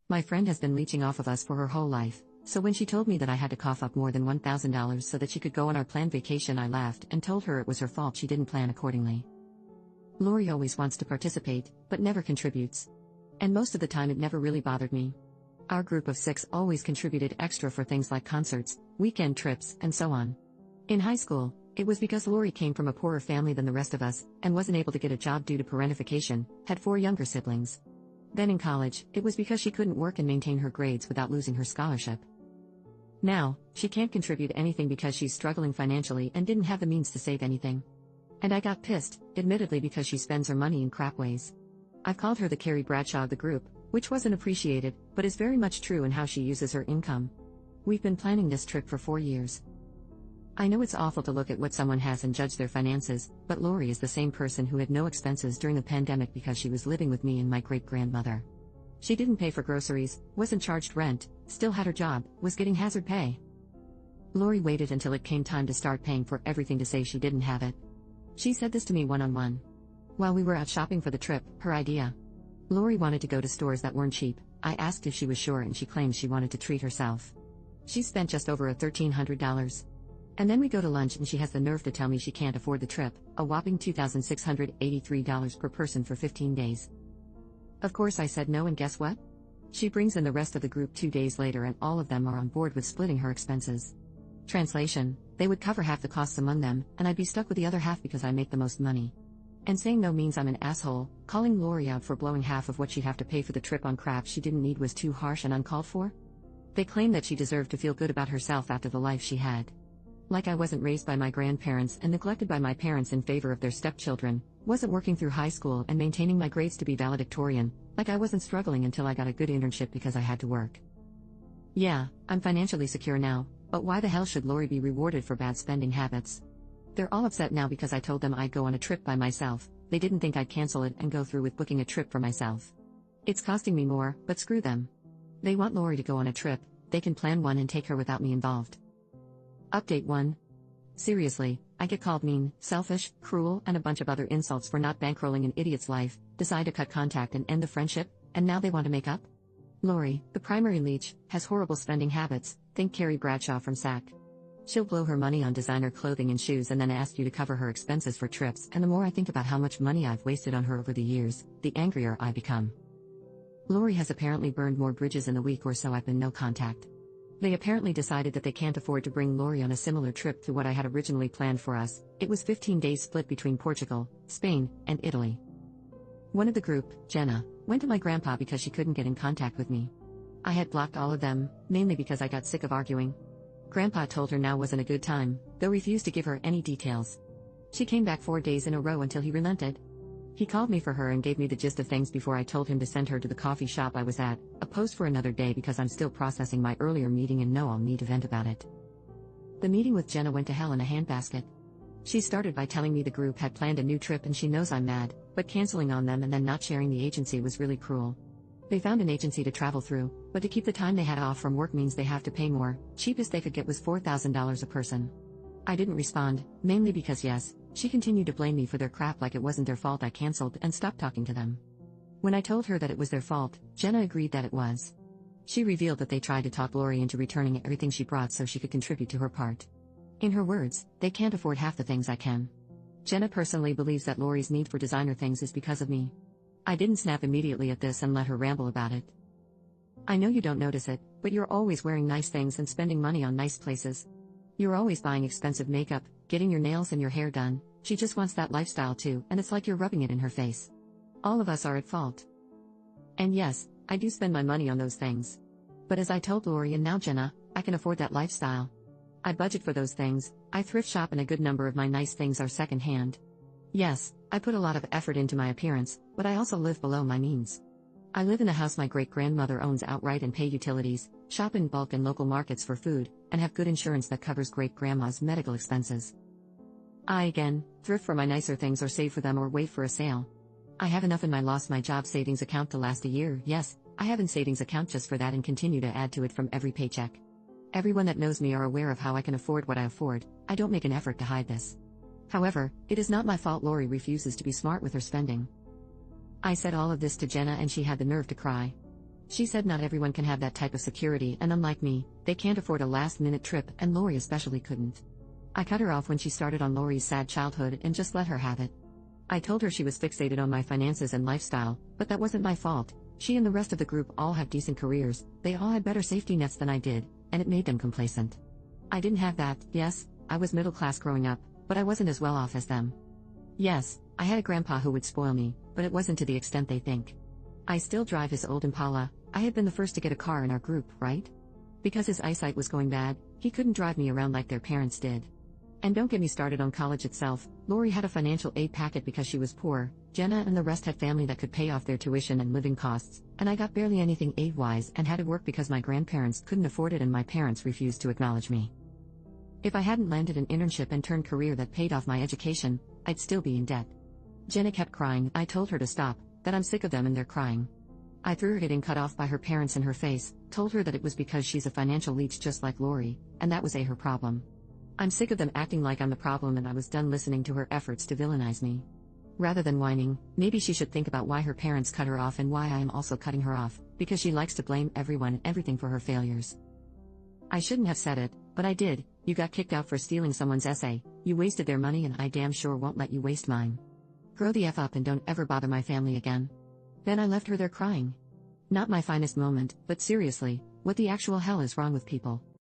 My friend has been leeching off of us for her whole life, so when she told me that I had to cough up more than $1,000 so that she could go on our planned vacation, I laughed and told her it was her fault she didn't plan accordingly. Lori always wants to participate, but never contributes. And most of the time it never really bothered me. Our group of 6 always contributed extra for things like concerts, weekend trips, and so on. In high school, it was because Lori came from a poorer family than the rest of us, and wasn't able to get a job due to parentification, had 4 younger siblings. Then in college, it was because she couldn't work and maintain her grades without losing her scholarship. Now, she can't contribute anything because she's struggling financially and didn't have the means to save anything. And I got pissed, admittedly, because she spends her money in crap ways. I've called her the Carrie Bradshaw of the group, which wasn't appreciated, but is very much true in how she uses her income. We've been planning this trip for 4 years. I know it's awful to look at what someone has and judge their finances, but Lori is the same person who had no expenses during the pandemic because she was living with me and my great-grandmother. She didn't pay for groceries, wasn't charged rent, still had her job, was getting hazard pay. Lori waited until it came time to start paying for everything to say she didn't have it. She said this to me one-on-one. While we were out shopping for the trip, her idea. Lori wanted to go to stores that weren't cheap. I asked if she was sure and she claimed she wanted to treat herself. She spent just over $1,300. And then we go to lunch and she has the nerve to tell me she can't afford the trip, a whopping $2,683 per person for 15 days. Of course I said no, and guess what? She brings in the rest of the group 2 days later and all of them are on board with splitting her expenses. Translation: they would cover half the costs among them, and I'd be stuck with the other half because I make the most money. And saying no means I'm an asshole. Calling Lori out for blowing half of what she'd have to pay for the trip on crap she didn't need was too harsh and uncalled for? They claim that she deserved to feel good about herself after the life she had. Like I wasn't raised by my grandparents and neglected by my parents in favor of their stepchildren, wasn't working through high school and maintaining my grades to be valedictorian, like I wasn't struggling until I got a good internship because I had to work. Yeah, I'm financially secure now, but why the hell should Lori be rewarded for bad spending habits? They're all upset now because I told them I'd go on a trip by myself. They didn't think I'd cancel it and go through with booking a trip for myself. It's costing me more, but screw them. They want Lori to go on a trip, they can plan one and take her without me involved. Update 1. Seriously, I get called mean, selfish, cruel, and a bunch of other insults for not bankrolling an idiot's life, decide to cut contact and end the friendship, and now they want to make up? Lori, the primary leech, has horrible spending habits, think Carrie Bradshaw from SAC. She'll blow her money on designer clothing and shoes and then ask you to cover her expenses for trips, and the more I think about how much money I've wasted on her over the years, the angrier I become. Lori has apparently burned more bridges in the week or so I've been no contact. They apparently decided that they can't afford to bring Lori on a similar trip to what I had originally planned for us. It was 15 days split between Portugal, Spain, and Italy. One of the group, Jenna, went to my grandpa because she couldn't get in contact with me. I had blocked all of them, mainly because I got sick of arguing. Grandpa told her now wasn't a good time, though refused to give her any details. She came back 4 days in a row until he relented. He called me for her and gave me the gist of things before I told him to send her to the coffee shop I was at, a post for another day because I'm still processing my earlier meeting and know I'll need to vent about it. The meeting with Jenna went to hell in a handbasket. She started by telling me the group had planned a new trip and she knows I'm mad, but canceling on them and then not sharing the agency was really cruel. They found an agency to travel through, but to keep the time they had off from work means they have to pay more. Cheapest they could get was $4,000 a person. I didn't respond, mainly because yes, she continued to blame me for their crap like it wasn't their fault I canceled and stopped talking to them. When I told her that it was their fault, Jenna agreed that it was. She revealed that they tried to talk Lori into returning everything she brought so she could contribute to her part. In her words, they can't afford half the things I can. Jenna personally believes that Lori's need for designer things is because of me. I didn't snap immediately at this and let her ramble about it. I know you don't notice it, but you're always wearing nice things and spending money on nice places. You're always buying expensive makeup, getting your nails and your hair done. She just wants that lifestyle too, and it's like you're rubbing it in her face. All of us are at fault. And yes, I do spend my money on those things. But as I told Lori and now Jenna, I can afford that lifestyle. I budget for those things, I thrift shop and a good number of my nice things are second-hand. Yes, I put a lot of effort into my appearance, but I also live below my means. I live in a house my great-grandmother owns outright and pay utilities, shop in bulk in local markets for food, and have good insurance that covers great-grandma's medical expenses. I again, thrift for my nicer things or save for them or wait for a sale. I have enough in my lost my job savings account to last a year. Yes, I have a savings account just for that and continue to add to it from every paycheck. Everyone that knows me are aware of how I can afford what I afford. I don't make an effort to hide this. However, it is not my fault Lori refuses to be smart with her spending. I said all of this to Jenna and she had the nerve to cry. She said not everyone can have that type of security, and unlike me, they can't afford a last-minute trip, and Lori especially couldn't. I cut her off when she started on Lori's sad childhood and just let her have it. I told her she was fixated on my finances and lifestyle, but that wasn't my fault. She and the rest of the group all have decent careers, they all had better safety nets than I did, and it made them complacent. I didn't have that. Yes, I was middle class growing up, but I wasn't as well off as them. Yes, I had a grandpa who would spoil me, but it wasn't to the extent they think. I still drive his old Impala. I had been the first to get a car in our group, right? Because his eyesight was going bad, he couldn't drive me around like their parents did. And don't get me started on college itself. Lori had a financial aid packet because she was poor, Jenna and the rest had family that could pay off their tuition and living costs, and I got barely anything aid-wise and had to work because my grandparents couldn't afford it and my parents refused to acknowledge me. If I hadn't landed an internship and turned career that paid off my education, I'd still be in debt. Jenna kept crying. I told her to stop, that I'm sick of them and they're crying. I threw her getting cut off by her parents in her face, told her that it was because she's a financial leech just like Lori, and that was her problem. I'm sick of them acting like I'm the problem, and I was done listening to her efforts to villainize me. Rather than whining, maybe she should think about why her parents cut her off and why I am also cutting her off, because she likes to blame everyone and everything for her failures. I shouldn't have said it, but I did. You got kicked out for stealing someone's essay, you wasted their money, and I damn sure won't let you waste mine. Grow the F up and don't ever bother my family again. Then I left her there crying. Not my finest moment, but seriously, what the actual hell is wrong with people?